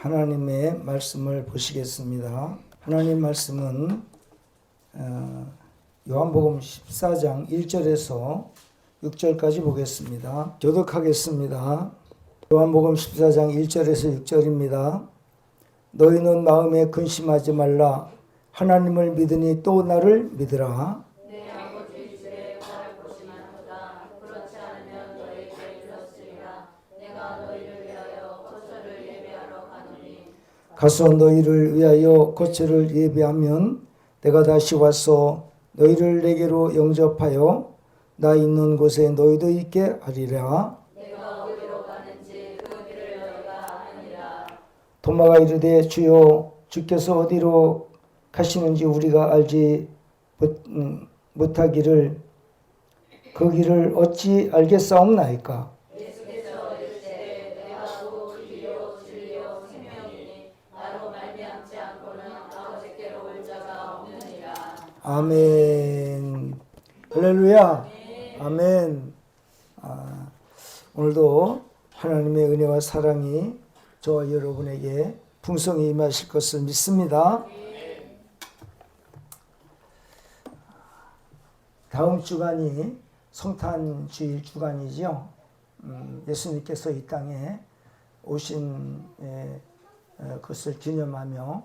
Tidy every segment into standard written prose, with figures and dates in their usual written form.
하나님의 말씀을 보시겠습니다. 하나님 말씀은 요한복음 14장 1절에서 6절까지 보겠습니다. 교독하겠습니다. 요한복음 14장 1절에서 6절입니다. 너희는 마음에 근심하지 말라. 하나님을 믿으니 또 나를 믿으라. 내 아버지 집에 바랄 곳이 많도다. 그렇지 않으면 너희에게 이르렀으리라. 내가 너희를 위하여 거처를 예비하러 가노니 가서 너희를 위하여 거처를 예비하면 내가 다시 와서 너희를 내게로 영접하여 나 있는 곳에 너희도 있게 하리라. 내가 어디로 가는지 그 길을 너희가 아느니라. 도마가 이르되 주여 주께서 어디로 가시는지 우리가 알지 못하기를 그 길을 어찌 알겠사옵나이까. 예수께서 이르시되 내가 곧 길이요 진리요 생명이니 나로 말미암지 않고는 아버지께로 올 자가 없느니라. 아멘. 할렐루야. 아멘. 오늘도 하나님의 은혜와 사랑이 저와 여러분에게 풍성히 임하실 것을 믿습니다. 다음 주간이 성탄주일 주간이죠. 예수님께서 이 땅에 오신 것을 기념하며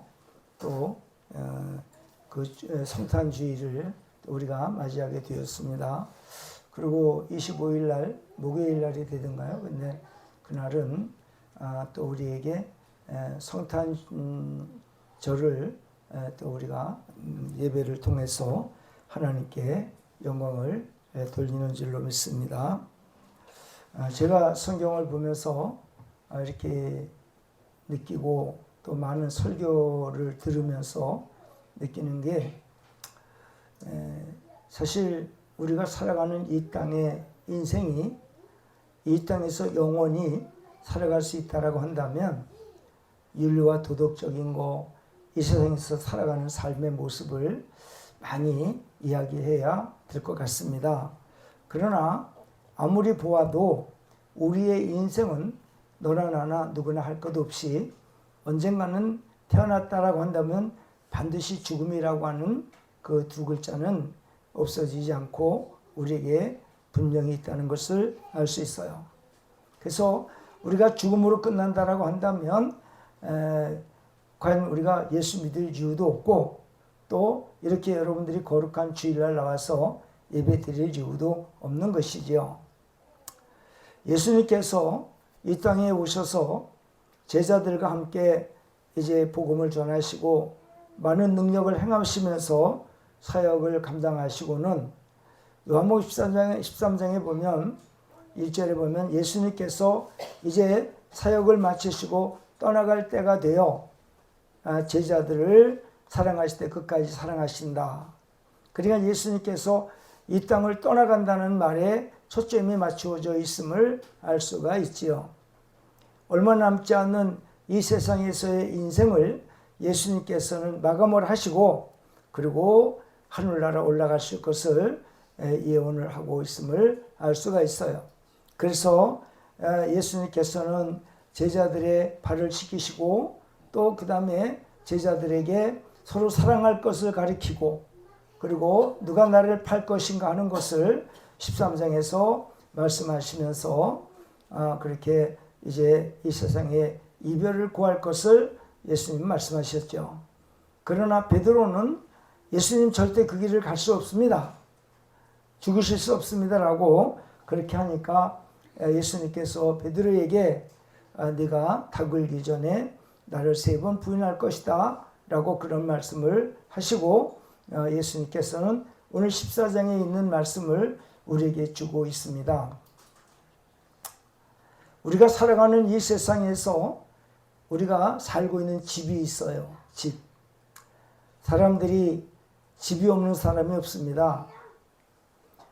또 그 성탄주일을 우리가 맞이하게 되었습니다. 그리고 25일 날 목요일 날이 되던가요? 근데 그날은 또 우리에게 성탄절을 또 우리가 예배를 통해서 하나님께 영광을 돌리는 줄로 믿습니다. 제가 성경을 보면서 이렇게 느끼고 또 많은 설교를 들으면서 느끼는 게 사실 우리가 살아가는 이 땅의 인생이 이 땅에서 영원히 살아갈 수 있다라고 한다면 윤리와 도덕적인 거, 이 세상에서 살아가는 삶의 모습을 많이 이야기해야 될 것 같습니다. 그러나 아무리 보아도 우리의 인생은 너나 나나 누구나 할 것 없이 언젠가는 태어났다라고 한다면 반드시 죽음이라고 하는 그 두 글자는 없어지지 않고 우리에게 분명히 있다는 것을 알 수 있어요. 그래서 우리가 죽음으로 끝난다라고 한다면 과연 우리가 예수 믿을 이유도 없고 또 이렇게 여러분들이 거룩한 주일날 나와서 예배 드릴 이유도 없는 것이지요. 예수님께서 이 땅에 오셔서 제자들과 함께 이제 복음을 전하시고 많은 능력을 행하시면서 사역을 감당하시고는 요한복음 13장에 보면 1절에 보면 예수님께서 이제 사역을 마치시고 떠나갈 때가 되어 제자들을 사랑하실 때 끝까지 사랑하신다. 그러니까 예수님께서 이 땅을 떠나간다는 말에 초점이 맞추어져 있음을 알 수가 있지요. 얼마 남지 않는 이 세상에서의 인생을 예수님께서는 마감을 하시고 그리고 하늘나라 올라가실 것을 예언을 하고 있음을 알 수가 있어요. 그래서 예수님께서는 제자들의 발을 씻기시고 또 그 다음에 제자들에게 서로 사랑할 것을 가리키고 그리고 누가 나를 팔 것인가 하는 것을 13장에서 말씀하시면서 그렇게 이제 이 세상에 이별을 구할 것을 예수님 말씀하셨죠. 그러나 베드로는 예수님 절대 그 길을 갈 수 없습니다. 죽으실 수 없습니다라고 그렇게 하니까 예수님께서 베드로에게 네가 닭을기 전에 나를 3번 부인할 것이다 라고 그런 말씀을 하시고 예수님께서는 오늘 14장에 있는 말씀을 우리에게 주고 있습니다. 우리가 살아가는 이 세상에서 우리가 살고 있는 집이 있어요. 집. 사람들이 집이 없는 사람이 없습니다.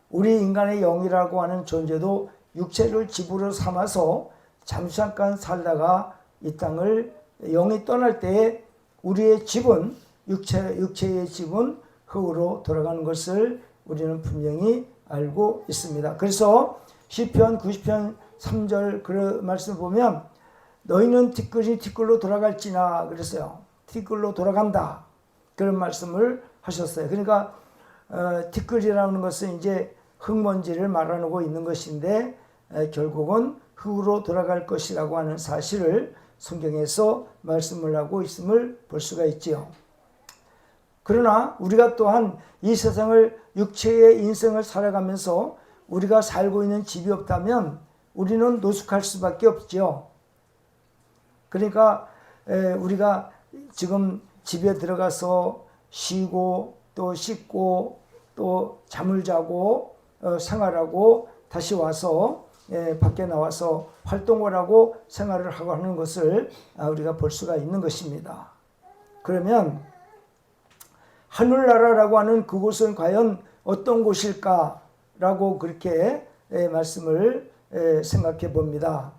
우리 인간의 영이라고 하는 존재도 육체를 집으로 삼아서 잠깐 살다가 이 땅을 영이 떠날 때에 우리의 집은 육체의 집은 흙으로 돌아가는 것을 우리는 분명히 알고 있습니다. 그래서 시편 90편 3절 그 말씀을 보면 너희는 티끌이 티끌로 돌아갈지나 그랬어요. 티끌로 돌아간다. 그런 말씀을 하셨어요. 그러니까 티끌이라는 것은 이제 흙먼지를 말하고 있는 것인데 결국은 흙으로 돌아갈 것이라고 하는 사실을 성경에서 말씀을 하고 있음을 볼 수가 있지요. 그러나 우리가 또한 이 세상을 육체의 인생을 살아가면서 우리가 살고 있는 집이 없다면 우리는 노숙할 수밖에 없죠. 그러니까 우리가 지금 집에 들어가서 쉬고 또 씻고 또 잠을 자고 생활하고 다시 와서 밖에 나와서 활동을 하고 생활을 하고 하는 것을 우리가 볼 수가 있는 것입니다. 그러면 하늘나라라고 하는 그곳은 과연 어떤 곳일까라고 그렇게 말씀을 생각해 봅니다.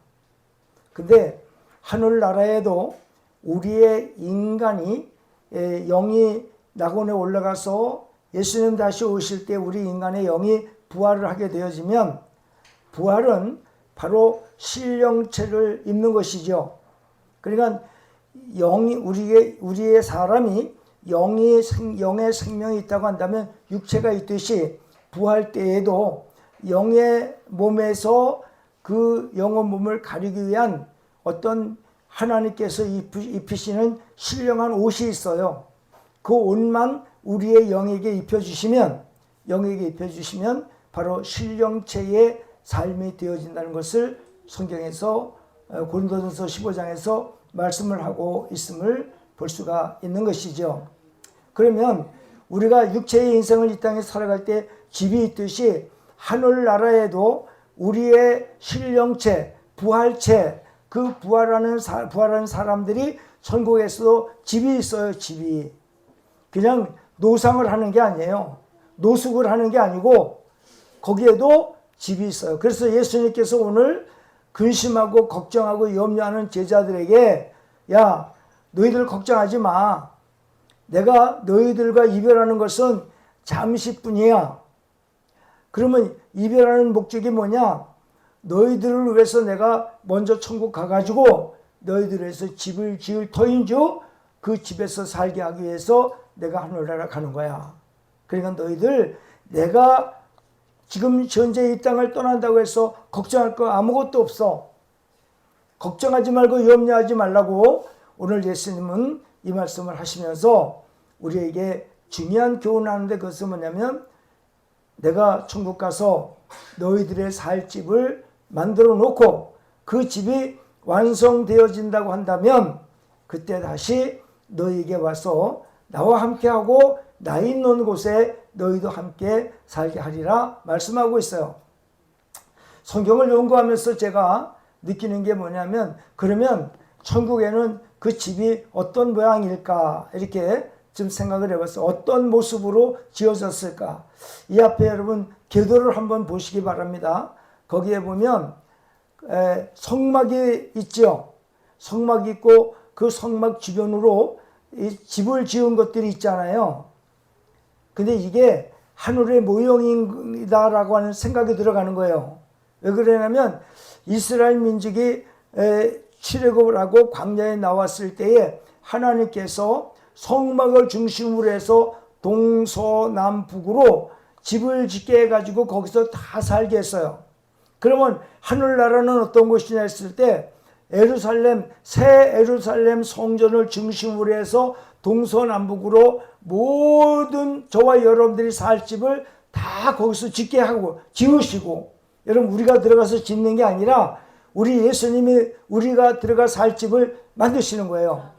근데 하늘나라에도 우리의 인간이 영이 낙원에 올라가서 예수님 다시 오실 때 우리 인간의 영이 부활을 하게 되어지면 부활은 바로 신령체를 입는 것이죠. 그러니까 영이 우리의 사람이 영의 생명이 있다고 한다면 육체가 있듯이 부활 때에도 영의 몸에서 그 영의 몸을 가리기 위한 어떤 하나님께서 입히시는 신령한 옷이 있어요. 그 옷만 우리의 영에게 입혀주시면 바로 신령체의 삶이 되어진다는 것을 성경에서 고린도전서 15장에서 말씀을 하고 있음을 볼 수가 있는 것이죠. 그러면 우리가 육체의 인생을 이 땅에 살아갈 때 집이 있듯이 하늘나라에도 우리의 신령체, 부활체, 그 부활하는 사람들이 천국에서도 집이 있어요. 집이. 그냥 노상을 하는 게 아니에요. 노숙을 하는 게 아니고 거기에도 집이 있어요. 그래서 예수님께서 오늘 근심하고 걱정하고 염려하는 제자들에게 야, 너희들 걱정하지 마. 내가 너희들과 이별하는 것은 잠시뿐이야. 그러면 이별하는 목적이 뭐냐? 너희들을 위해서 내가 먼저 천국 가가지고 너희들을 위해서 집을 지을 터인 줄 그 집에서 살게 하기 위해서 내가 하늘나라 가는 거야. 그러니까 너희들 내가 지금 현재 이 땅을 떠난다고 해서 걱정할 거 아무것도 없어. 걱정하지 말고 염려하지 말라고 오늘 예수님은 이 말씀을 하시면서 우리에게 중요한 교훈을 하는데 그것은 뭐냐면 내가 천국 가서 너희들의 살 집을 만들어 놓고 그 집이 완성되어진다고 한다면 그때 다시 너희에게 와서 나와 함께하고 나 있는 곳에 너희도 함께 살게 하리라 말씀하고 있어요. 성경을 연구하면서 제가 느끼는 게 뭐냐면 그러면 천국에는 그 집이 어떤 모양일까 이렇게 좀 생각을 해봤어요. 어떤 모습으로 지어졌을까. 이 앞에 여러분 계도를 한번 보시기 바랍니다. 거기에 보면 성막이 있죠. 성막이 있고 그 성막 주변으로 이 집을 지은 것들이 있잖아요. 근데 이게 하늘의 모형이다라고 하는 생각이 들어가는 거예요. 왜 그러냐면 이스라엘 민족이 출애굽을 하고 광야에 나왔을 때에 하나님께서 성막을 중심으로 해서 동서남북으로 집을 짓게 해가지고 거기서 다 살게 했어요. 그러면 하늘나라는 어떤 곳이냐 했을 때 예루살렘, 새 예루살렘 성전을 중심으로 해서 동서남북으로 모든 저와 여러분들이 살 집을 다 거기서 짓게 하고 지으시고 여러분 우리가 들어가서 짓는 게 아니라 우리 예수님이 우리가 들어가 살 집을 만드시는 거예요.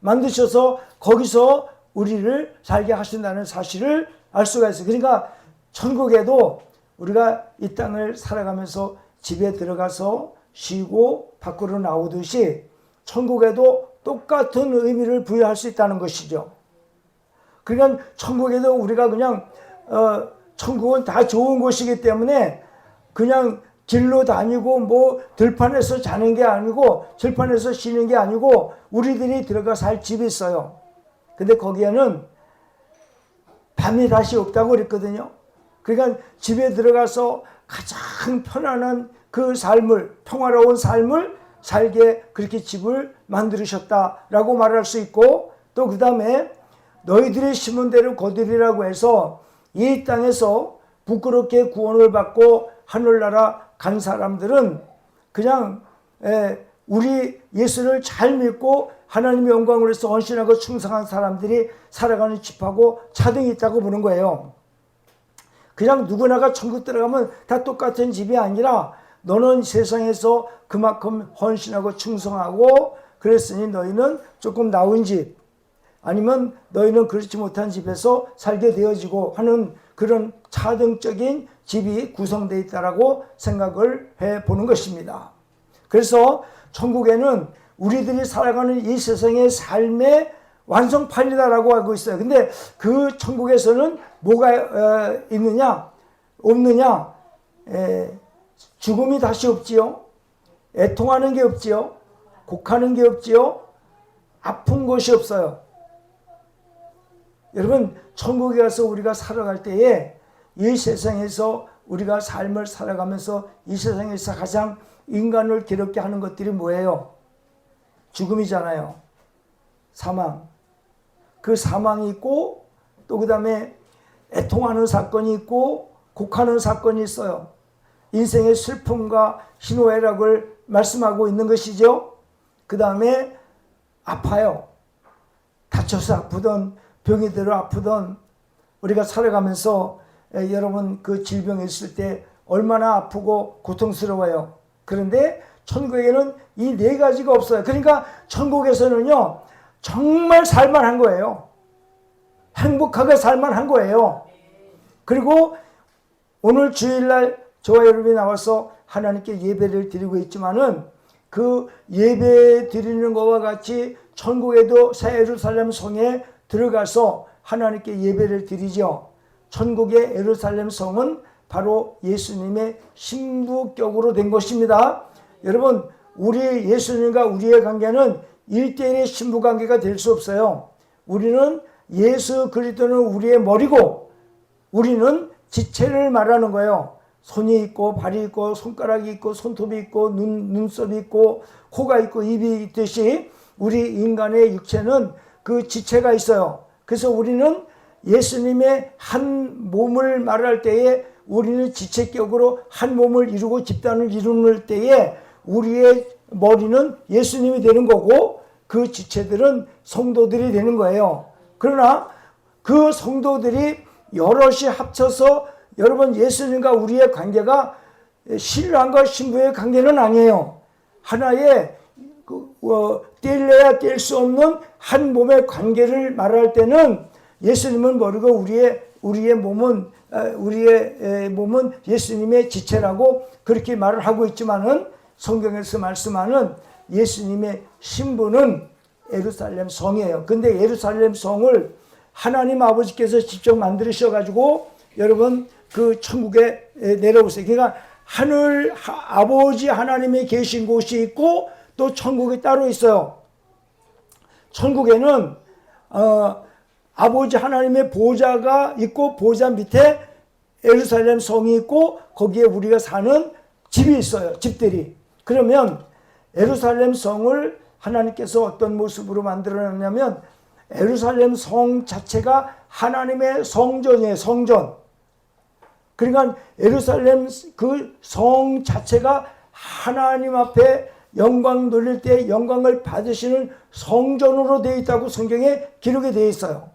만드셔서 거기서 우리를 살게 하신다는 사실을 알 수가 있어요. 그러니까 천국에도 우리가 이 땅을 살아가면서 집에 들어가서 쉬고 밖으로 나오듯이 천국에도 똑같은 의미를 부여할 수 있다는 것이죠. 그러니까 천국에도 우리가 그냥 천국은 다 좋은 곳이기 때문에 그냥 길로 다니고 뭐 들판에서 자는 게 아니고 들판에서 쉬는 게 아니고 우리들이 들어가 살 집이 있어요. 근데 거기에는 밤이 다시 없다고 그랬거든요. 그러니까 집에 들어가서 가장 편안한 그 삶을 평화로운 삶을 살게 그렇게 집을 만들으셨다라고 말할 수 있고, 또 그 다음에 너희들이 심은 대로 거두리라고 해서 이 땅에서 부끄럽게 구원을 받고 하늘나라 간 사람들은 그냥 우리 예수를 잘 믿고 하나님의 영광을 위해서 헌신하고 충성한 사람들이 살아가는 집하고 차등이 있다고 보는 거예요. 그냥 누구나가 천국 들어가면 다 똑같은 집이 아니라 너는 세상에서 그만큼 헌신하고 충성하고 그랬으니 너희는 조금 나은 집, 아니면 너희는 그렇지 못한 집에서 살게 되어지고 하는 그런 차등적인 집이 구성되어 있다라고 생각을 해보는 것입니다. 그래서 천국에는 우리들이 살아가는 이 세상의 삶의 완성판이다라고 알고 있어요. 근데 그 천국에서는 뭐가 있느냐? 없느냐? 죽음이 다시 없지요. 애통하는 게 없지요. 곡하는 게 없지요. 아픈 것이 없어요. 여러분, 천국에 가서 우리가 살아갈 때에 이 세상에서 우리가 삶을 살아가면서 이 세상에서 가장 인간을 괴롭게 하는 것들이 뭐예요? 죽음이잖아요. 사망. 그 사망이 있고 또 그 다음에 애통하는 사건이 있고 곡하는 사건이 있어요. 인생의 슬픔과 희노애락을 말씀하고 있는 것이죠. 그 다음에 아파요. 다쳐서 아프던 병이 들어 아프던 우리가 살아가면서 여러분 그 질병이 있을 때 얼마나 아프고 고통스러워요. 그런데 천국에는 이 네 가지가 없어요. 그러니까 천국에서는요 정말 살만한 거예요. 행복하게 살만한 거예요. 그리고 오늘 주일날 저와 여러분이 나와서 하나님께 예배를 드리고 있지만은 그 예배 드리는 것과 같이 천국에도 새 예루살렘 성에 들어가서 하나님께 예배를 드리죠. 천국의 예루살렘 성은 바로 예수님의 신부격으로 된 것입니다. 여러분, 우리 예수님과 우리의 관계는 1대1의 신부 관계가 될 수 없어요. 우리는 예수 그리스도는 우리의 머리고 우리는 지체를 말하는 거예요. 손이 있고 발이 있고 손가락이 있고 손톱이 있고 눈썹이 있고 코가 있고 입이 있듯이 우리 인간의 육체는 그 지체가 있어요. 그래서 우리는 예수님의 한 몸을 말할 때에 우리는 지체격으로 한 몸을 이루고 집단을 이루는 때에 우리의 머리는 예수님이 되는 거고 그 지체들은 성도들이 되는 거예요. 그러나 그 성도들이 여럿이 합쳐서 여러분 예수님과 우리의 관계가 신랑과 신부의 관계는 아니에요. 하나의 뗄래야 뗄 수 없는 한 몸의 관계를 말할 때는 예수님은 모르고 우리의 몸은 예수님의 지체라고 그렇게 말을 하고 있지만은 성경에서 말씀하는 예수님의 신부는 예루살렘 성이에요. 근데 예루살렘 성을 하나님 아버지께서 직접 만드셔가지고 여러분 그 천국에 내려오세요. 그러니까 하늘 아버지 하나님이 계신 곳이 있고 또 천국이 따로 있어요. 천국에는 아버지 하나님의 보좌가 있고 보좌 밑에 예루살렘 성이 있고 거기에 우리가 사는 집이 있어요. 집들이. 그러면 예루살렘 성을 하나님께서 어떤 모습으로 만들어놨냐면 예루살렘 성 자체가 하나님의 성전이에요. 성전. 그러니까 예루살렘 그 성 자체가 하나님 앞에 영광 돌릴 때 영광을 받으시는 성전으로 되어 있다고 성경에 기록이 되어 있어요.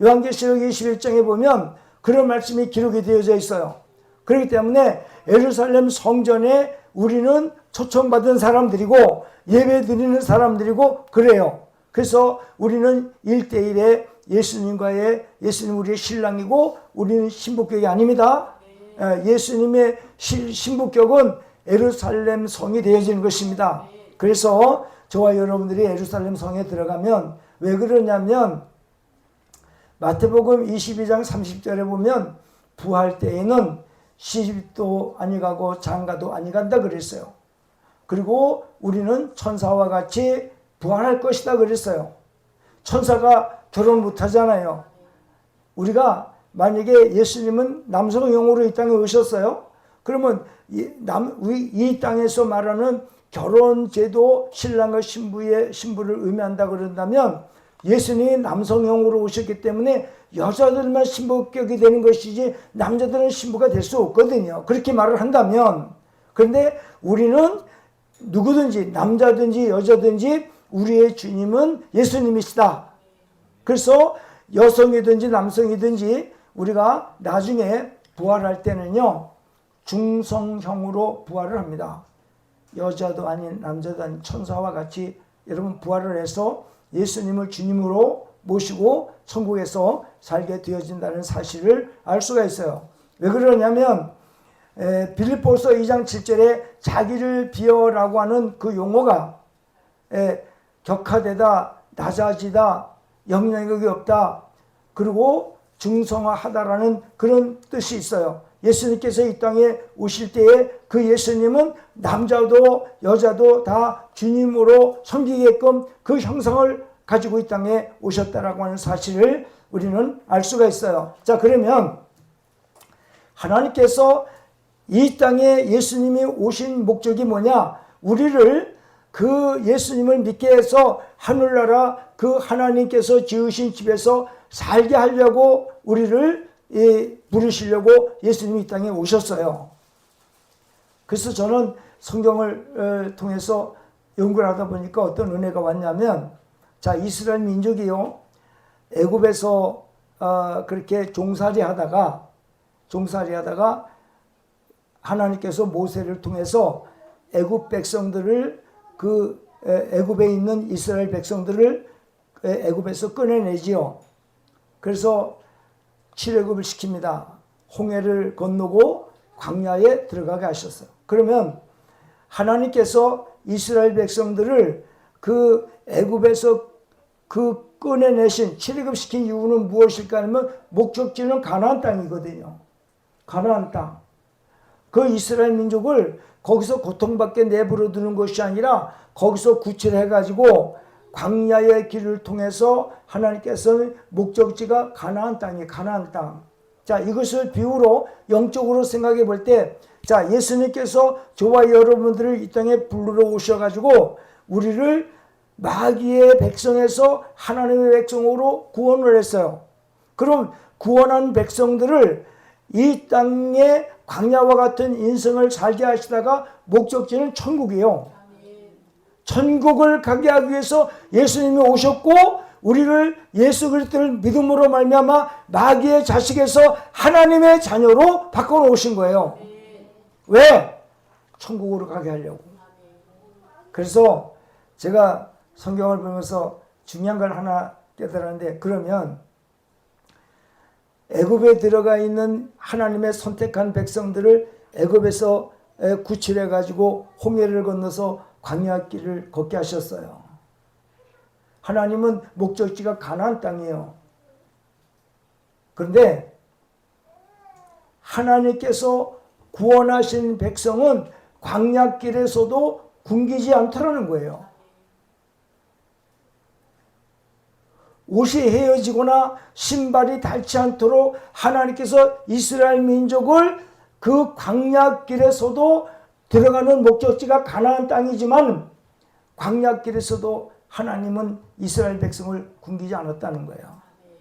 요한계시록 21장에 보면 그런 말씀이 기록이 되어져 있어요. 그렇기 때문에 예루살렘 성전에 우리는 초청받은 사람들이고 예배드리는 사람들이고 그래요. 그래서 우리는 1대1의 예수님 우리의 신랑이고 우리는 신부격이 아닙니다. 예수님의 신부격은 예루살렘 성이 되어지는 것입니다. 그래서 저와 여러분들이 예루살렘 성에 들어가면 왜 그러냐면 마태복음 22장 30절에 보면 부활 때에는 시집도 아니 가고 장가도 아니 간다 그랬어요. 그리고 우리는 천사와 같이 부활할 것이다 그랬어요. 천사가 결혼 못 하잖아요. 우리가 만약에 예수님은 남성형으로 이 땅에 오셨어요. 그러면 이 땅에서 말하는 결혼제도 신랑과 신부를 의미한다 그런다면 예수님이 남성형으로 오셨기 때문에 여자들만 신부격이 되는 것이지 남자들은 신부가 될 수 없거든요. 그렇게 말을 한다면, 그런데 우리는 누구든지 남자든지 여자든지 우리의 주님은 예수님이시다. 그래서 여성이든지 남성이든지 우리가 나중에 부활할 때는요, 중성형으로 부활을 합니다. 여자도 아닌 남자도 아닌 천사와 같이 여러분 부활을 해서 예수님을 주님으로 모시고 천국에서 살게 되어진다는 사실을 알 수가 있어요. 왜 그러냐면 빌립보서 2장 7절에 자기를 비어라고 하는 그 용어가 격하되다, 낮아지다, 영향력이 없다, 그리고 중성화하다라는 그런 뜻이 있어요. 예수님께서 이 땅에 오실 때에 그 예수님은 남자도 여자도 다 주님으로 섬기게끔 그 형상을 가지고 이 땅에 오셨다라고 하는 사실을 우리는 알 수가 있어요. 자, 그러면 하나님께서 이 땅에 예수님이 오신 목적이 뭐냐? 우리를 그 예수님을 믿게 해서 하늘나라 그 하나님께서 지으신 집에서 살게 하려고 우리를 부르시려고 예수님이 이 땅에 오셨어요. 그래서 저는 성경을 통해서 연구를 하다 보니까 어떤 은혜가 왔냐면, 자, 이스라엘 민족이요, 애굽에서 그렇게 종살이 하다가 하나님께서 모세를 통해서 애굽 백성들을 그 애굽에 있는 이스라엘 백성들을 애굽에서 꺼내내지요. 그래서 출애굽을 시킵니다. 홍해를 건너고 광야에 들어가게 하셨어요. 그러면 하나님께서 이스라엘 백성들을 그 애굽에서 그 꺼내내신 출애굽시킨 이유는 무엇일까 하면 목적지는 가나안 땅이거든요. 가나안 땅. 그 이스라엘 민족을 거기서 고통받게 내버려 두는 것이 아니라 거기서 구출해가지고 광야의 길을 통해서 하나님께서는 목적지가 가나안 땅이에요. 가나안 땅. 자, 이것을 비유로 영적으로 생각해 볼 때, 자, 예수님께서 저와 여러분들을 이 땅에 부르러 오셔가지고 우리를 마귀의 백성에서 하나님의 백성으로 구원을 했어요. 그럼 구원한 백성들을 이 땅에 광야와 같은 인생을 살게 하시다가 목적지는 천국이에요. 천국을 가게 하기 위해서 예수님이 오셨고 우리를 예수 그리스도를 믿음으로 말미암아 마귀의 자식에서 하나님의 자녀로 바꿔놓으신 거예요. 왜? 천국으로 가게 하려고. 그래서 제가 성경을 보면서 중요한 걸 하나 깨달았는데, 그러면 애굽에 들어가 있는 하나님의 선택한 백성들을 애굽에서 구출해 가지고 홍해를 건너서 광야길을 걷게 하셨어요. 하나님은 목적지가 가나안 땅이에요. 그런데 하나님께서 구원하신 백성은 광야길에서도 굶기지 않더라는 거예요. 옷이 헤어지거나 신발이 닳지 않도록 하나님께서 이스라엘 민족을 그 광야길에서도 들어가는 목적지가 가나안 땅이지만 광야길에서도 하나님은 이스라엘 백성을 굶기지 않았다는 거예요.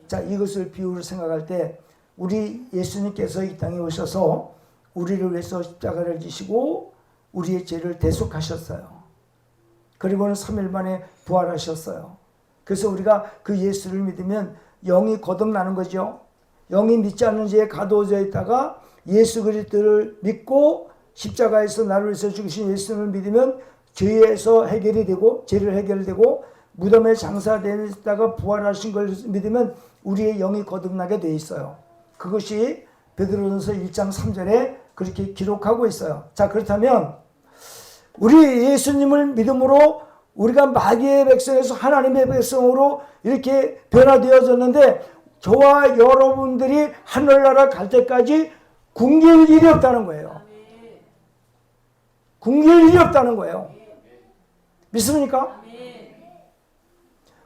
자, 이것을 비유로 생각할 때 우리 예수님께서 이 땅에 오셔서 우리를 위해서 십자가를 지시고 우리의 죄를 대속하셨어요. 그리고는 3일 만에 부활하셨어요. 그래서 우리가 그 예수를 믿으면 영이 거듭나는 거죠. 영이 믿지 않는 죄에 가두어져 있다가 예수 그리스도를 믿고 십자가에서 나를 위해서 죽으신 예수를 믿으면 죄에서 해결이 되고, 죄를 해결되고, 무덤에 장사되다가 부활하신 걸 믿으면 우리의 영이 거듭나게 돼 있어요. 그것이 베드로전서 1장 3절에 그렇게 기록하고 있어요. 자, 그렇다면 우리 예수님을 믿음으로 우리가 마귀의 백성에서 하나님의 백성으로 이렇게 변화되어졌는데, 저와 여러분들이 하늘나라 갈 때까지 굶길 일이 없다는 거예요. 굶길 일이 없다는 거예요. 믿습니까?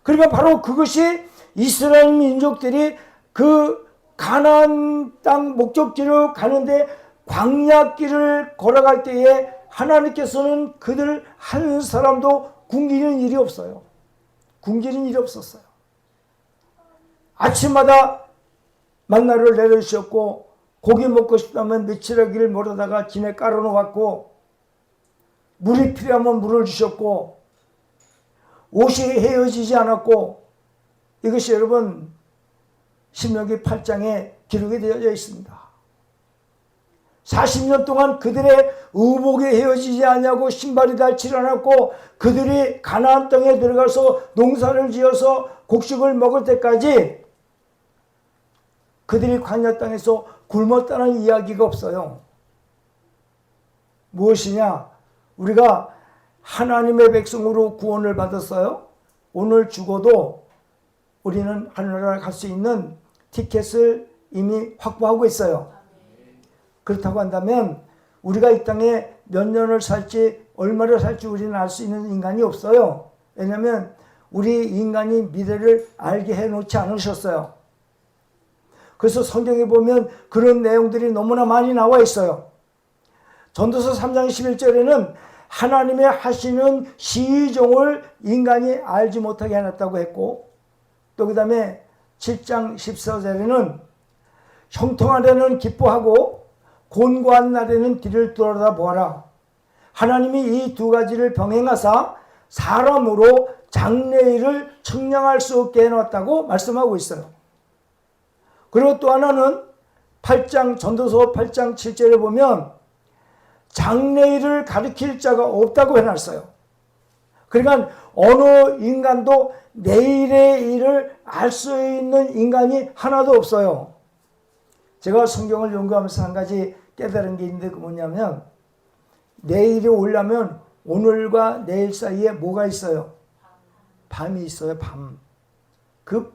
그러니까 바로 그것이 이스라엘 민족들이 그 가나안 땅 목적지로 가는데 광야길을 걸어갈 때에 하나님께서는 그들 한 사람도 굶기는 일이 없어요. 굶기는 일이 없었어요. 아침마다 만나를 내려주셨고 고기 먹고 싶다면 며칠하기를 모르다가 진에 깔아놓았고 물이 필요하면 물을 주셨고 옷이 헤어지지 않았고 이것이 여러분 신명기 8장에 기록이 되어져 있습니다. 40년 동안 그들의 의복이 헤어지지 않냐고 신발이 닳지 않았고 그들이 가나안 땅에 들어가서 농사를 지어서 곡식을 먹을 때까지 그들이 광야 땅에서 굶었다는 이야기가 없어요. 무엇이냐? 우리가 하나님의 백성으로 구원을 받았어요. 오늘 죽어도 우리는 하늘나라에 갈 수 있는 티켓을 이미 확보하고 있어요. 그렇다고 한다면 우리가 이 땅에 몇 년을 살지 얼마를 살지 우리는 알 수 있는 인간이 없어요. 왜냐하면 우리 인간이 미래를 알게 해놓지 않으셨어요. 그래서 성경에 보면 그런 내용들이 너무나 많이 나와 있어요. 전도서 3장 11절에는 하나님의 하시는 시종을 인간이 알지 못하게 해놨다고 했고 또 그 다음에 7장 14절에는 형통한 날에는 기뻐하고 곤고한 날에는 뒤를 돌아보아라. 하나님이 이 두 가지를 병행하사 사람으로 장래일을 측량할 수 없게 해놨다고 말씀하고 있어요. 그리고 또 하나는 8장 전도서 8장 7절에 보면 장래일을 가리킬 자가 없다고 해놨어요. 그러니까 어느 인간도 내일의 일을 알 수 있는 인간이 하나도 없어요. 제가 성경을 연구하면서 한 가지 깨달은 게 있는데 그 뭐냐면 내일이 오려면 오늘과 내일 사이에 뭐가 있어요? 밤이 있어요. 밤. 그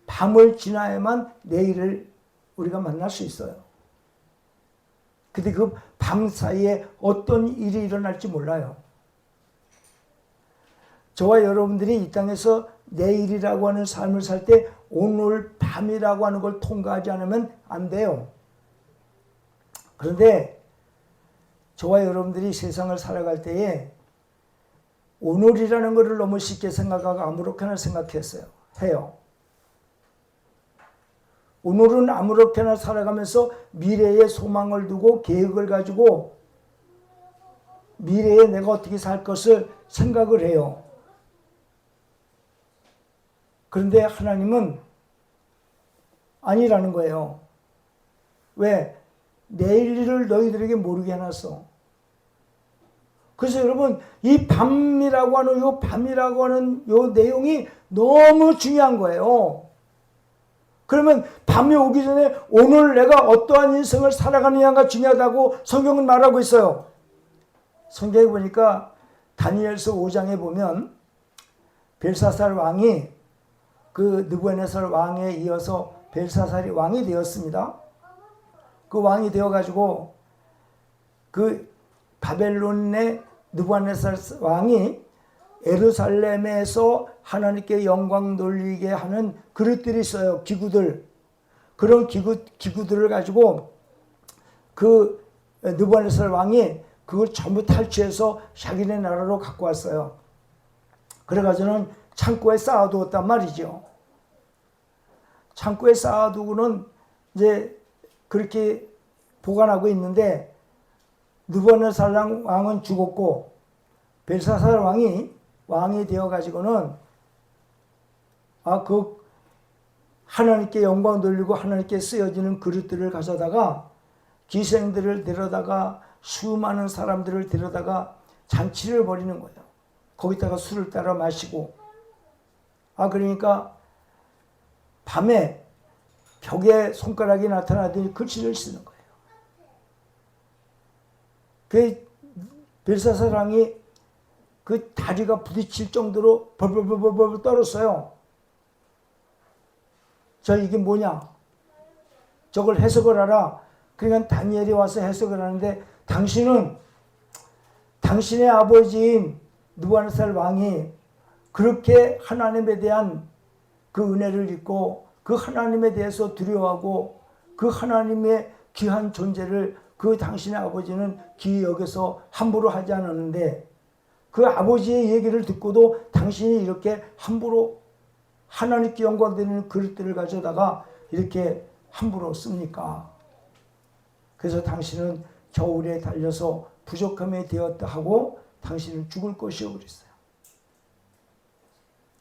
밤을 지나야만 내일을 우리가 만날 수 있어요. 근데 그 밤 사이에 어떤 일이 일어날지 몰라요. 저와 여러분들이 이 땅에서 내일이라고 하는 삶을 살 때 오늘 밤이라고 하는 걸 통과하지 않으면 안 돼요. 그런데 저와 여러분들이 세상을 살아갈 때에 오늘이라는 것을 너무 쉽게 생각하고 아무렇게나 생각했어요. 해요. 오늘은 아무렇게나 살아가면서 미래에 소망을 두고 계획을 가지고 미래에 내가 어떻게 살 것을 생각을 해요. 그런데 하나님은 아니라는 거예요. 왜? 내일 일을 너희들에게 모르게 해놨어. 그래서 여러분 이 밤이라고 하는 요 밤이라고 하는 요 내용이 너무 중요한 거예요. 그러면 밤이 오기 전에 오늘 내가 어떠한 인생을 살아가느냐가 중요하다고 성경은 말하고 있어요. 성경에 보니까 다니엘서 5장에 보면 벨사살 왕이 그 느부갓네살 왕에 이어서 벨사살이 왕이 되었습니다. 그 왕이 되어가지고 그 바벨론의 느부갓네살 왕이 예루살렘에서 하나님께 영광 돌리게 하는 그릇들이 있어요. 기구들. 그런 기구들을 가지고 그 느부갓네살 왕이 그걸 전부 탈취해서 자기네 나라로 갖고 왔어요. 그래가지고는 창고에 쌓아두었단 말이죠. 창고에 쌓아두고는 이제 그렇게 보관하고 있는데 느부갓네살 왕은 죽었고 벨사살 왕이 되어가지고는 그 하나님께 영광 돌리고 하나님께 쓰여지는 그릇들을 가져다가 기생들을 데려다가 수많은 사람들을 데려다가 잔치를 벌이는 거예요. 거기다가 술을 따라 마시고 그러니까 밤에 벽에 손가락이 나타나더니 글씨를 쓰는 거예요. 그 벨사살 왕이 그 다리가 부딪힐 정도로 벌벌벌벌 떨었어요. 이게 뭐냐? 저걸 해석을 하라. 그러니까 다니엘이 와서 해석을 하는데 당신의 아버지인 느부갓네살 왕이 그렇게 하나님에 대한 그 은혜를 잊고 그 하나님에 대해서 두려워하고 그 하나님의 귀한 존재를 그 당신의 아버지는 귀히 여겨서 함부로 하지 않았는데 그 아버지의 얘기를 듣고도 당신이 이렇게 함부로 하나님께 영광되는 그릇들을 가져다가 이렇게 함부로 씁니까? 그래서 당신은 겨울에 달려서 부족함에 되었다 하고 당신은 죽을 것이요 그랬어요.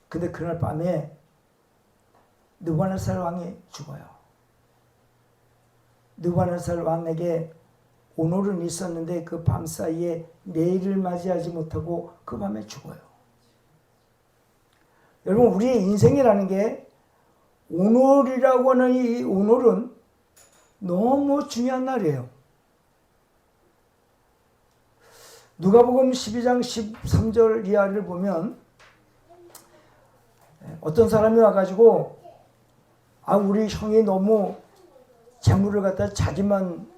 근데 그날 밤에 느부갓네살 왕이 죽어요. 느부갓네살 왕에게 오늘은 있었는데 그 밤 사이에 내일을 맞이하지 못하고 그 밤에 죽어요. 여러분, 우리의 인생이라는 게 오늘이라고 하는 이 오늘은 너무 중요한 날이에요. 누가복음 12장 13절 이하를 보면 어떤 사람이 와가지고 우리 형이 너무 재물을 갖다 자기만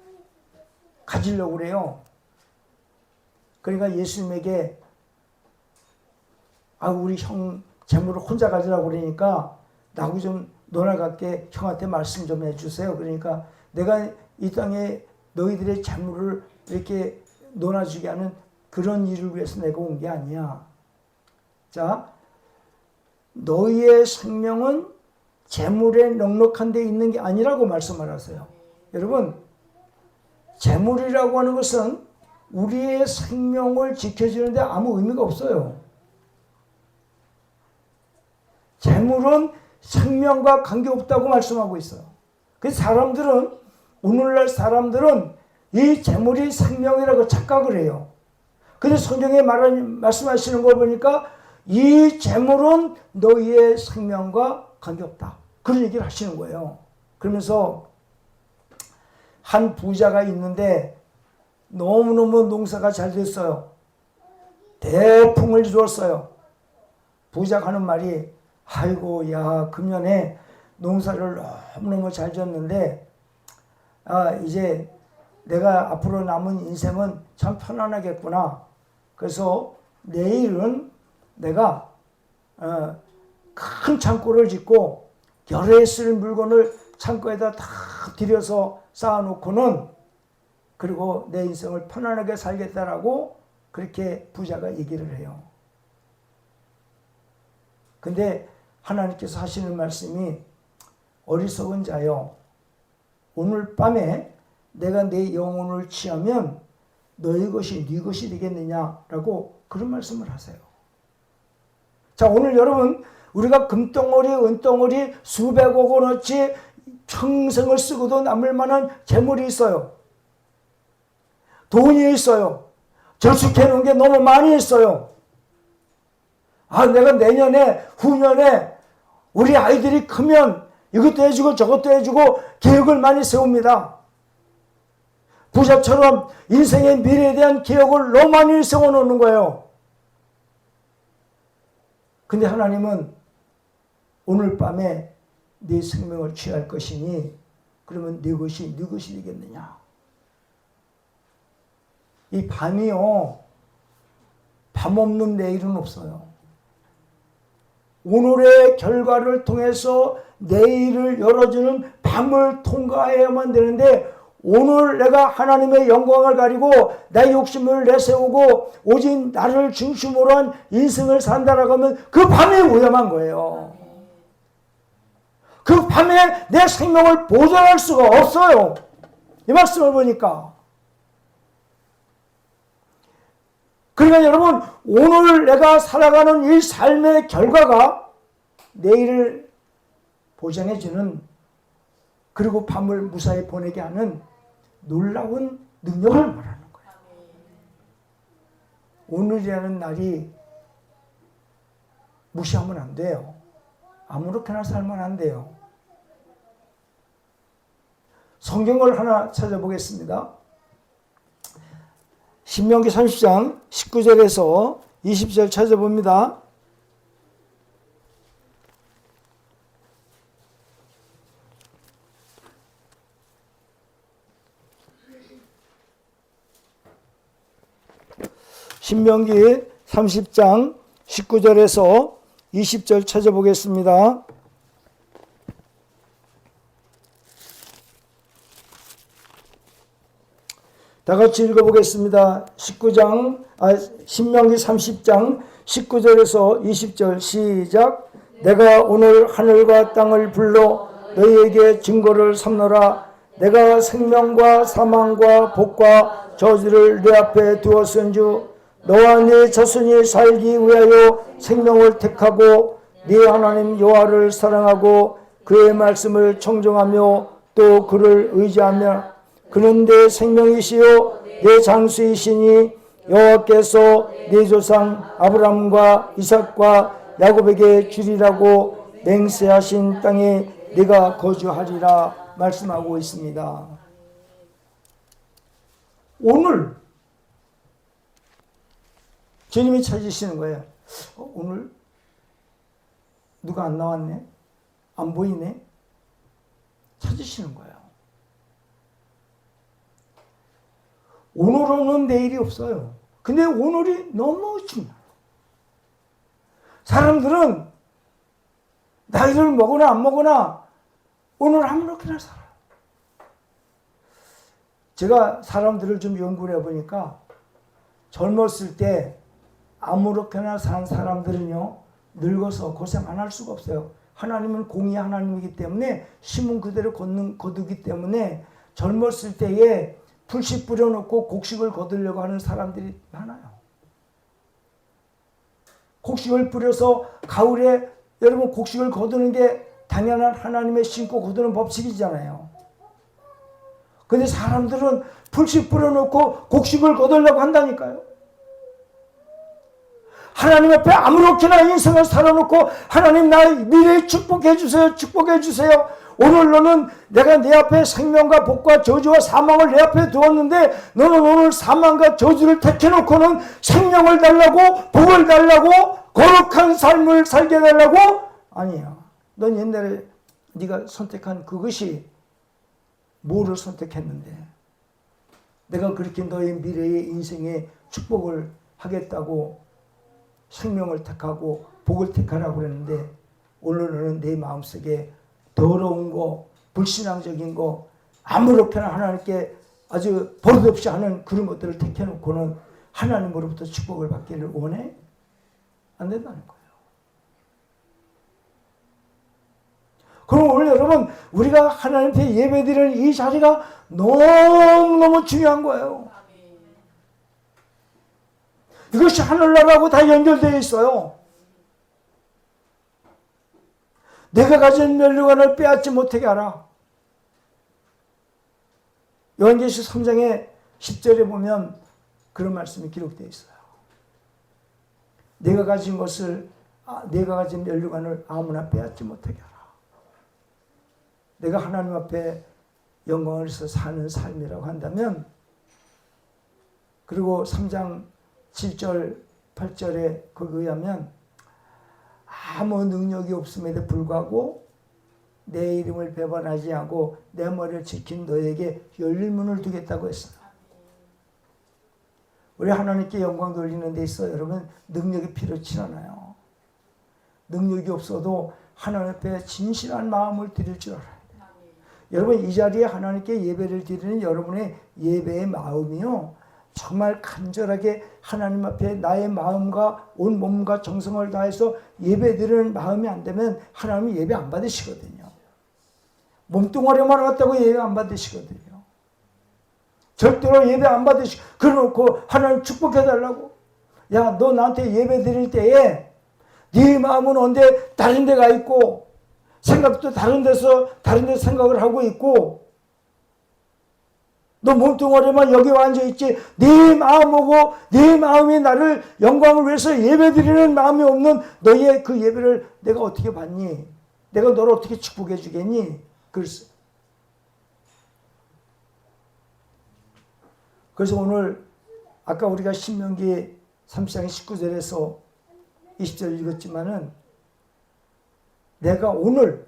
가지려고 그래요. 그러니까 예수님에게 우리 형 재물을 혼자 가지려고 그러니까 나하고 좀 놀아갈게, 형한테 말씀 좀 해주세요. 그러니까 내가 이 땅에 너희들의 재물을 이렇게 놀아주게 하는 그런 일을 위해서 내가 온 게 아니야. 자, 너희의 생명은 재물에 넉넉한 데 있는 게 아니라고 말씀을 하세요. 여러분, 재물이라고 하는 것은 우리의 생명을 지켜주는데 아무 의미가 없어요. 재물은 생명과 관계없다고 말씀하고 있어요. 그래서 오늘날 사람들은 이 재물이 생명이라고 착각을 해요. 근데 성경에 말씀하시는 걸 보니까 이 재물은 너희의 생명과 관계없다. 그런 얘기를 하시는 거예요. 그러면서 한 부자가 있는데 너무너무 농사가 잘 됐어요. 대풍을 이루었어요. 부자가 하는 말이 아이고 야 금년에 농사를 너무너무 잘 지었는데 이제 내가 앞으로 남은 인생은 참 편안하겠구나. 그래서 내일은 내가 큰 창고를 짓고 여러 해 쓸 물건을 창고에다 다 들여서 쌓아놓고는 그리고 내 인생을 편안하게 살겠다라고 그렇게 부자가 얘기를 해요. 근데 하나님께서 하시는 말씀이 어리석은 자여 오늘 밤에 내가 내 영혼을 취하면 너희 것이 네 것이 되겠느냐라고 그런 말씀을 하세요. 자, 오늘 여러분 우리가 금덩어리 은덩어리 수백억 원어치 평생을 쓰고도 남을 만한 재물이 있어요. 돈이 있어요. 저축해 놓은 게 너무 많이 있어요. 내가 내년에 후년에 우리 아이들이 크면 이것도 해주고 저것도 해주고 계획을 많이 세웁니다. 부자처럼 인생의 미래에 대한 계획을 너무 많이 세워놓는 거예요. 근데 하나님은 오늘 밤에 네 생명을 취할 것이니 그러면 네 것이 네 것이 되겠느냐. 이 밤이요, 밤 없는 내일은 없어요. 오늘의 결과를 통해서 내일을 열어주는 밤을 통과해야만 되는데 오늘 내가 하나님의 영광을 가리고 내 욕심을 내세우고 오직 나를 중심으로 한 인생을 산다라고 하면 그 밤이 위험한 거예요. 그 밤에 내 생명을 보존할 수가 없어요. 이 말씀을 보니까. 그러니까 여러분, 오늘 내가 살아가는 이 삶의 결과가 내일을 보장해주는, 그리고 밤을 무사히 보내게 하는 놀라운 능력을 말하는 거예요. 오늘이라는 날이 무시하면 안 돼요. 아무렇게나 살면 안 돼요. 성경을 하나 찾아보겠습니다. 신명기 30장 19절에서 20절 찾아봅니다. 신명기 30장 19절에서 20절 찾아보겠습니다. 다 같이 읽어보겠습니다. 신명기 30장 19절에서 20절 시작. 내가 오늘 하늘과 땅을 불러 너희에게 증거를 삼노라. 내가 생명과 사망과 복과 저주를 내 앞에 두었은즉 너와 네 자손이 살기 위하여 생명을 택하고 네 하나님 여호와를 사랑하고 그의 말씀을 청종하며 또 그를 의지하며 그는 내 생명이시요 내 장수이시니 여호와께서 네 조상 아브라함과 이삭과 야곱에게 주리라고 맹세하신 땅에 네가 거주하리라 말씀하고 있습니다. 오늘 주님이 찾으시는 거예요. 오늘 누가 안 나왔네? 안 보이네? 찾으시는 거예요. 오늘 오는 내일이 없어요. 근데 오늘이 너무 중요해요. 사람들은 나이를 먹거나 안 먹거나 오늘 아무렇게나 살아요. 제가 사람들을 좀 연구를 해보니까 젊었을 때 아무렇게나 산 사람들은요 늙어서 고생 안 할 수가 없어요. 하나님은 공의 하나님이기 때문에 심은 그대로 거두기 때문에 젊었을 때에 풀씨 뿌려놓고 곡식을 거두려고 하는 사람들이 많아요. 곡식을 뿌려서 가을에 여러분 곡식을 거두는 게 당연한 하나님의 심고 거두는 법칙이잖아요. 근데 사람들은 풀씨 뿌려놓고 곡식을 거두려고 한다니까요. 하나님 앞에 아무렇게나 인생을 살아놓고 하나님 나의 미래에 축복해 주세요. 축복해 주세요. 오늘 너는 내가 내 앞에 생명과 복과 저주와 사망을 내 앞에 두었는데 너는 오늘 사망과 저주를 택해놓고는 생명을 달라고 복을 달라고 거룩한 삶을 살게 달라고? 아니야. 넌 옛날에 네가 선택한 그것이 뭐를 선택했는데 내가 그렇게 너의 미래의 인생에 축복을 하겠다고 생명을 택하고 복을 택하라고 그랬는데 오늘 너는 내 마음속에 더러운 거, 불신앙적인 거, 아무렇게나 하나님께 아주 버릇없이 하는 그런 것들을 택해놓고는 하나님으로부터 축복을 받기를 원해? 안 된다는 거예요. 그럼 오늘 여러분 우리가 하나님께 예배드리는 이 자리가 너무너무 중요한 거예요. 이것이 하늘나라하고 다 연결되어 있어요. 내가 가진 멸류관을 빼앗지 못하게 하라. 요한계시 3장의 10절에 보면 그런 말씀이 기록되어 있어요. 내가 가진 것을 내가 가진 멸류관을 아무나 빼앗지 못하게 하라. 내가 하나님 앞에 영광을 위해서 사는 삶이라고 한다면 그리고 3장 7절 8절에 거기에 의하면 아무 능력이 없음에도 불구하고 내 이름을 배반하지 않고 내 머리를 지킨 너에게 열린 문을 두겠다고 했어요. 우리 하나님께 영광 돌리는 데 있어 여러분 능력이 필요치 않아요. 능력이 없어도 하나님 앞에 진실한 마음을 드릴 줄 알아야 돼요. 여러분 이 자리에 하나님께 예배를 드리는 여러분의 예배의 마음이요 정말 간절하게 하나님 앞에 나의 마음과 온 몸과 정성을 다해서 예배드리는 마음이 안 되면 하나님이 예배 안 받으시거든요. 몸뚱아리만 왔다고 예배 안 받으시거든요. 절대로 예배 안 받으시고 그래놓고 하나님 축복해달라고 야 너 나한테 예배 드릴 때에 네 마음은 언제 다른 데가 있고 생각도 다른 데서 생각을 하고 있고 너 몸뚱아리만 여기 앉아있지 네 마음하고 네 마음이 나를 영광을 위해서 예배드리는 마음이 없는 너의 그 예배를 내가 어떻게 받니? 내가 너를 어떻게 축복해 주겠니? 그래서 오늘 아까 우리가 신명기 30장 19절에서 20절 읽었지만은 내가 오늘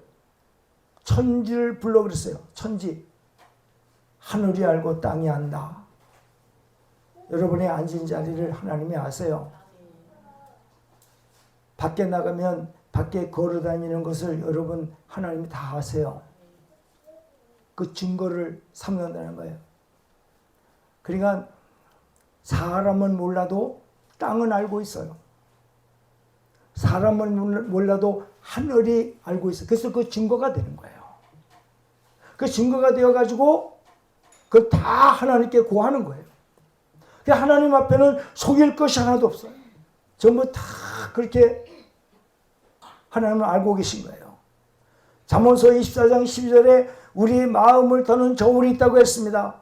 천지를 불러 그랬어요. 천지. 하늘이 알고 땅이 안다. 여러분의 앉은 자리를 하나님이 아세요. 밖에 나가면 밖에 걸어다니는 것을 여러분 하나님이 다 아세요. 그 증거를 삼는다는 거예요. 그러니까 사람은 몰라도 땅은 알고 있어요. 사람은 몰라도 하늘이 알고 있어요. 그래서 그 증거가 되는 거예요. 그 증거가 되어가지고 그걸 다 하나님께 구하는 거예요. 하나님 앞에는 속일 것이 하나도 없어요. 전부 다 그렇게 하나님은 알고 계신 거예요. 잠언서 24장 12절에 우리의 마음을 터는 저울이 있다고 했습니다.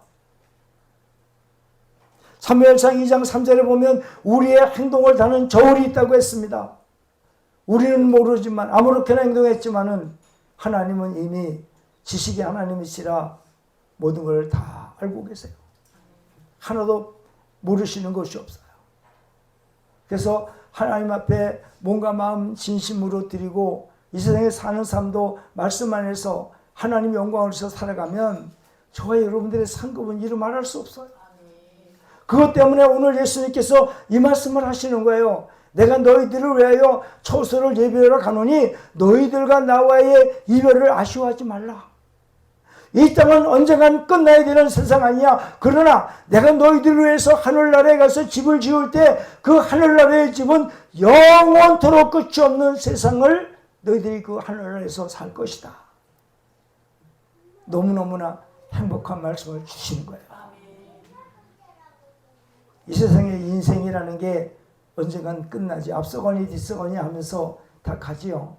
사무엘상 2장 3절에 보면 우리의 행동을 다는 저울이 있다고 했습니다. 우리는 모르지만 아무렇게나 행동했지만은 하나님은 이미 지식의 하나님이시라 모든 걸 다 알고 계세요. 하나도 모르시는 것이 없어요. 그래서 하나님 앞에 몸과 마음 진심으로 드리고 이 세상에 사는 삶도 말씀 안에서 하나님 영광을 위해서 살아가면 저와 여러분들의 상급은 이루 말할 수 없어요. 그것 때문에 오늘 예수님께서 이 말씀을 하시는 거예요. 내가 너희들을 위하여 처소를 예비하러 가노니 너희들과 나와의 이별을 아쉬워하지 말라. 이 땅은 언젠간 끝나야 되는 세상 아니야. 그러나 내가 너희들을 위해서 하늘나라에 가서 집을 지을 때 그 하늘나라의 집은 영원토록 끝이 없는 세상을 너희들이 그 하늘나라에서 살 것이다. 너무너무나 행복한 말씀을 주시는 거예요. 이 세상의 인생이라는 게 언젠간 끝나지. 앞서거니 뒤서거니 하면서 다 가지요.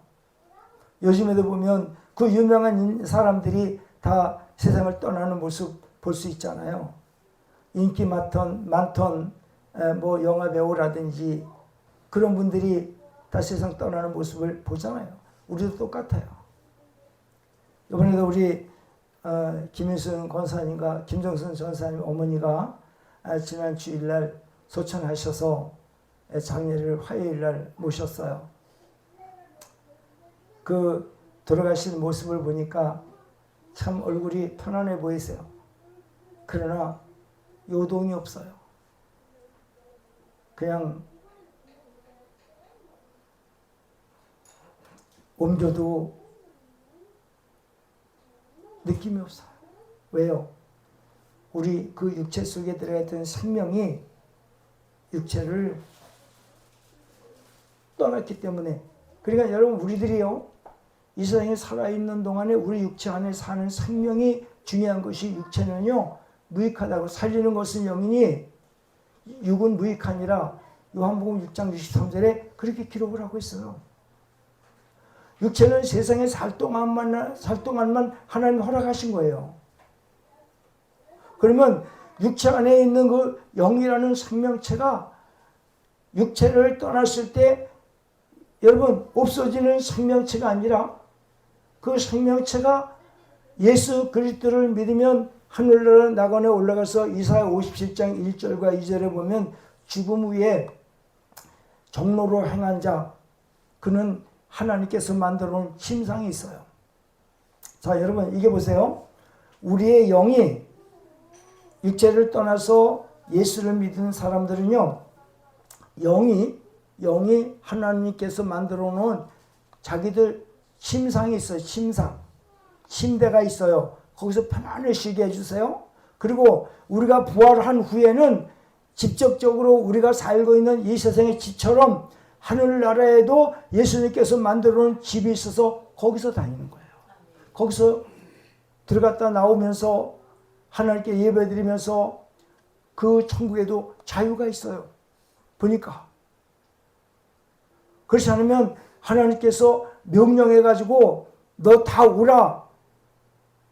요즘에도 보면 그 유명한 사람들이 다 세상을 떠나는 모습 볼 수 있잖아요. 인기 많던 뭐 영화 배우라든지 그런 분들이 다 세상 떠나는 모습을 보잖아요. 우리도 똑같아요. 이번에도 우리 김일순 권사님과 김정선 전사님 어머니가 지난 주일날 소천하셔서 장례를 화요일날 모셨어요. 그 돌아가신 모습을 보니까 참 얼굴이 편안해 보이세요. 그러나 요동이 없어요. 그냥 옮겨도 느낌이 없어요. 왜요? 우리 그 육체 속에 들어있던 생명이 육체를 떠났기 때문에. 그러니까 여러분 우리들이요, 이 세상에 살아있는 동안에 우리 육체 안에 사는 생명이 중요한 것이, 육체는요 무익하다고, 살리는 것은 영이니 육은 무익하니라 요한복음 6장 63절에 그렇게 기록을 하고 있어요. 육체는 세상에 살 동안만 하나님이 허락하신 거예요. 그러면 육체 안에 있는 그 영이라는 생명체가 육체를 떠났을 때 여러분 없어지는 생명체가 아니라 그 생명체가 예수 그리스도를 믿으면 하늘나라 낙원에 올라가서 이사야 57장 1절과 2절에 보면 죽음 위에 종로로 행한 자, 그는 하나님께서 만들어 놓은 침상이 있어요. 자, 여러분 이게 보세요. 우리의 영이 육체를 떠나서 예수를 믿는 사람들은요, 영이 하나님께서 만들어 놓은 자기들 침상이 있어요. 침대가 있어요. 거기서 편안히 쉬게 해주세요. 그리고 우리가 부활한 후에는 직접적으로 우리가 살고 있는 이 세상의 집처럼 하늘나라에도 예수님께서 만들어 놓은 집이 있어서 거기서 다니는 거예요. 거기서 들어갔다 나오면서 하나님께 예배드리면서 그 천국에도 자유가 있어요. 보니까. 그렇지 않으면 하나님께서 명령해가지고 너 다 오라,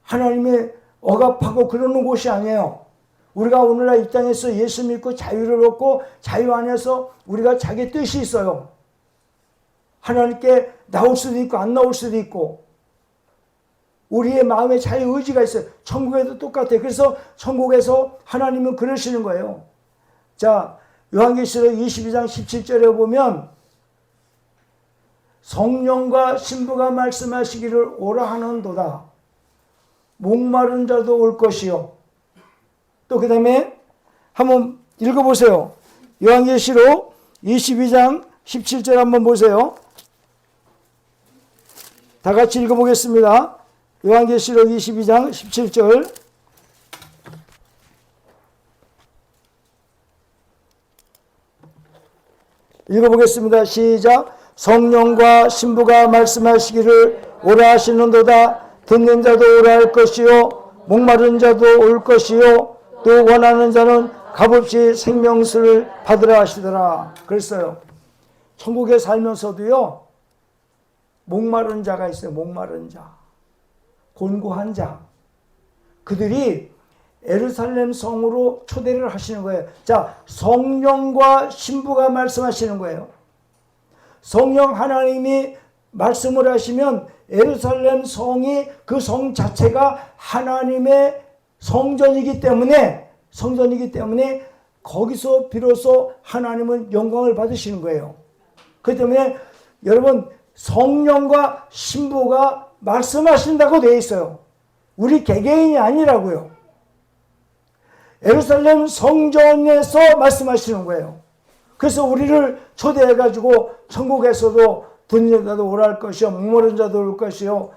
하나님의 억압하고 그러는 곳이 아니에요. 우리가 오늘날 이 땅에서 예수 믿고 자유를 얻고 자유 안에서 우리가 자기 뜻이 있어요. 하나님께 나올 수도 있고 안 나올 수도 있고 우리의 마음에 자유의지가 있어요. 천국에도 똑같아요. 그래서 천국에서 하나님은 그러시는 거예요. 자, 요한계시록 22장 17절에 보면 성령과 신부가 말씀하시기를 오라 하는도다. 목마른 자도 올 것이요. 또 그 다음에 한번 읽어보세요. 요한계시록 22장 17절 한번 보세요. 다 같이 읽어보겠습니다. 요한계시록 22장 17절. 읽어보겠습니다. 시작. 성령과 신부가 말씀하시기를 오라 하시는도다. 듣는 자도 오라 할 것이요 목마른 자도 올 것이요 또 원하는 자는 값없이 생명수를 받으라 하시더라. 그랬어요. 천국에 살면서도요, 목마른 자가 있어요. 목마른 자, 곤고한 자. 그들이 예루살렘 성으로 초대를 하시는 거예요. 자, 성령과 신부가 말씀하시는 거예요. 성령 하나님이 말씀을 하시면 예루살렘 성이 그 성 자체가 하나님의 성전이기 때문에 거기서 비로소 하나님은 영광을 받으시는 거예요. 그렇기 때문에 여러분, 성령과 신부가 말씀하신다고 되어 있어요. 우리 개개인이 아니라고요. 예루살렘 성전에서 말씀하시는 거예요. 그래서 우리를 초대해가지고 천국에서도 듣는 자도 오라 할 것이요 목마른 자도 올 것이요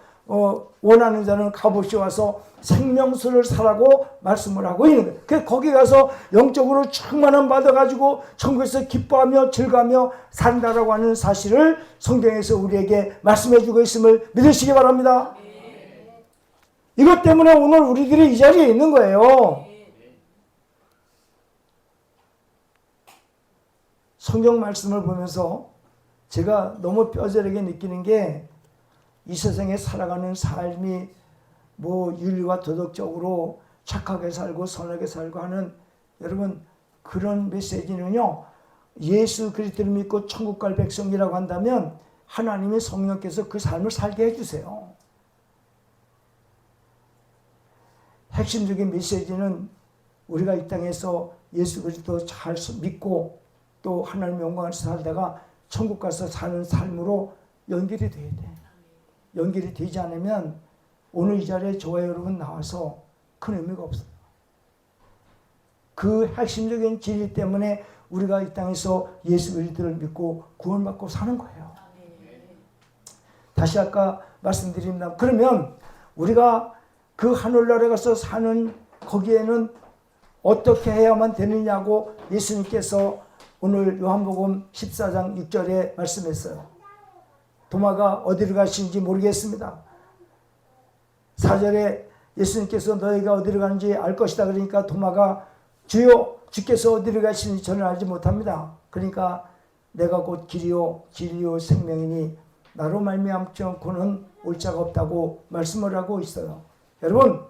원하는 자는 값없이 와서 생명수를 사라고 말씀을 하고 있는 거예요. 그래서 거기 가서 영적으로 충만함 받아가지고 천국에서 기뻐하며 즐거하며 산다라고 하는 사실을 성경에서 우리에게 말씀해주고 있음을 믿으시기 바랍니다. 이것 때문에 오늘 우리들이 이 자리에 있는 거예요. 성경 말씀을 보면서 제가 너무 뼈저리게 느끼는 게 이 세상에 살아가는 삶이 뭐 윤리와 도덕적으로 착하게 살고 선하게 살고 하는 여러분 그런 메시지는요, 예수 그리스도를 믿고 천국 갈 백성이라고 한다면 하나님의 성령께서 그 삶을 살게 해주세요. 핵심적인 메시지는 우리가 이 땅에서 예수 그리스도 잘 믿고 또 하나님 영광을 살다가 천국 가서 사는 삶으로 연결이 돼야 돼. 연결이 되지 않으면 오늘 이 자리에 저와 여러분 나와서 큰 의미가 없어요. 그 핵심적인 진리 때문에 우리가 이 땅에서 예수 그리스도를 믿고 구원받고 사는 거예요. 다시 아까 말씀드립니다. 그러면 우리가 그 하늘나라에 가서 사는 거기에는 어떻게 해야만 되느냐고 예수님께서 오늘 요한복음 14장 6절에 말씀했어요. 도마가 어디로 가시는지 모르겠습니다. 4절에 예수님께서 너희가 어디로 가는지 알 것이다. 그러니까 도마가 주여 주께서 어디로 가시는지 저는 알지 못합니다. 그러니까 내가 곧 길이요 진리요 생명이니 나로 말미암지 않고는 올 자가 없다고 말씀을 하고 있어요. 여러분,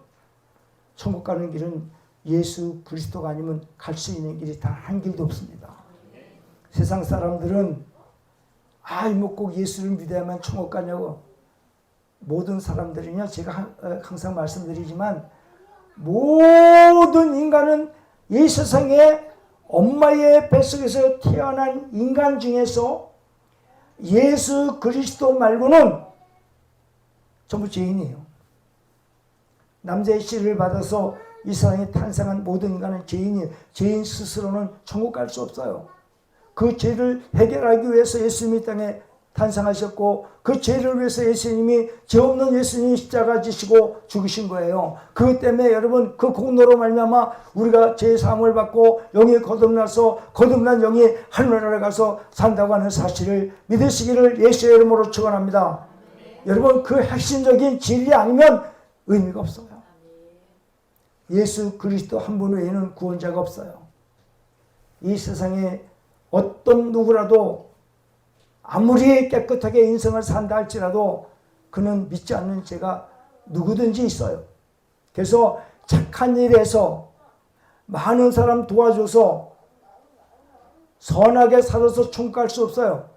천국 가는 길은 예수 그리스도가 아니면 갈 수 있는 길이 단 한 길도 없습니다. 세상 사람들은 뭐 꼭 예수를 믿어야만 천국 가냐고. 모든 사람들은요, 제가 항상 말씀드리지만 모든 인간은 이 세상에 엄마의 뱃속에서 태어난 인간 중에서 예수 그리스도 말고는 전부 죄인이에요. 남자의 씨를 받아서 이 세상에 탄생한 모든 인간은 죄인이에요. 죄인 스스로는 천국 갈 수 없어요. 그 죄를 해결하기 위해서 예수님이 땅에 탄생하셨고 그 죄를 위해서 예수님이 죄 없는 예수님이 십자가 지시고 죽으신 거예요. 그것 때문에 여러분 그 공로로 말미암아 우리가 죄 사함을 받고 영이 거듭나서 거듭난 영이 하늘나라에 가서 산다고 하는 사실을 믿으시기를 예수의 이름으로 축원합니다. 여러분 그 핵심적인 진리 아니면 의미가 없어요. 예수 그리스도 한 분 외에는 구원자가 없어요. 이 세상에 어떤 누구라도 아무리 깨끗하게 인생을 산다 할지라도 그는 믿지 않는 죄가 누구든지 있어요. 그래서 착한 일에서 많은 사람 도와줘서 선하게 살아서 천국 갈 수 없어요.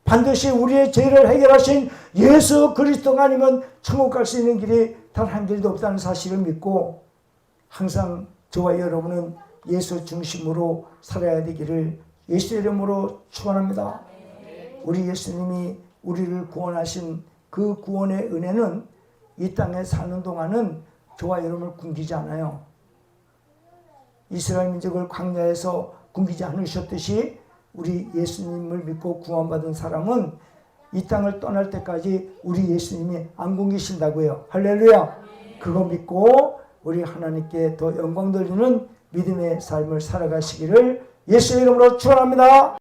반드시 우리의 죄를 해결하신 예수 그리스도가 아니면 천국 갈 수 있는 길이 단 한 길도 없다는 사실을 믿고 항상 저와 여러분은 예수 중심으로 살아야 되기를 예수의 이름으로 축원합니다. 우리 예수님이 우리를 구원하신 그 구원의 은혜는 이 땅에 사는 동안은 저와 여러분을 굶기지 않아요. 이스라엘 민족을 광야에서 굶기지 않으셨듯이 우리 예수님을 믿고 구원받은 사람은 이 땅을 떠날 때까지 우리 예수님이 안 굶기신다고요. 할렐루야. 그거 믿고 우리 하나님께 더 영광 돌리는 믿음의 삶을 살아가시기를 예수의 이름으로 축원합니다.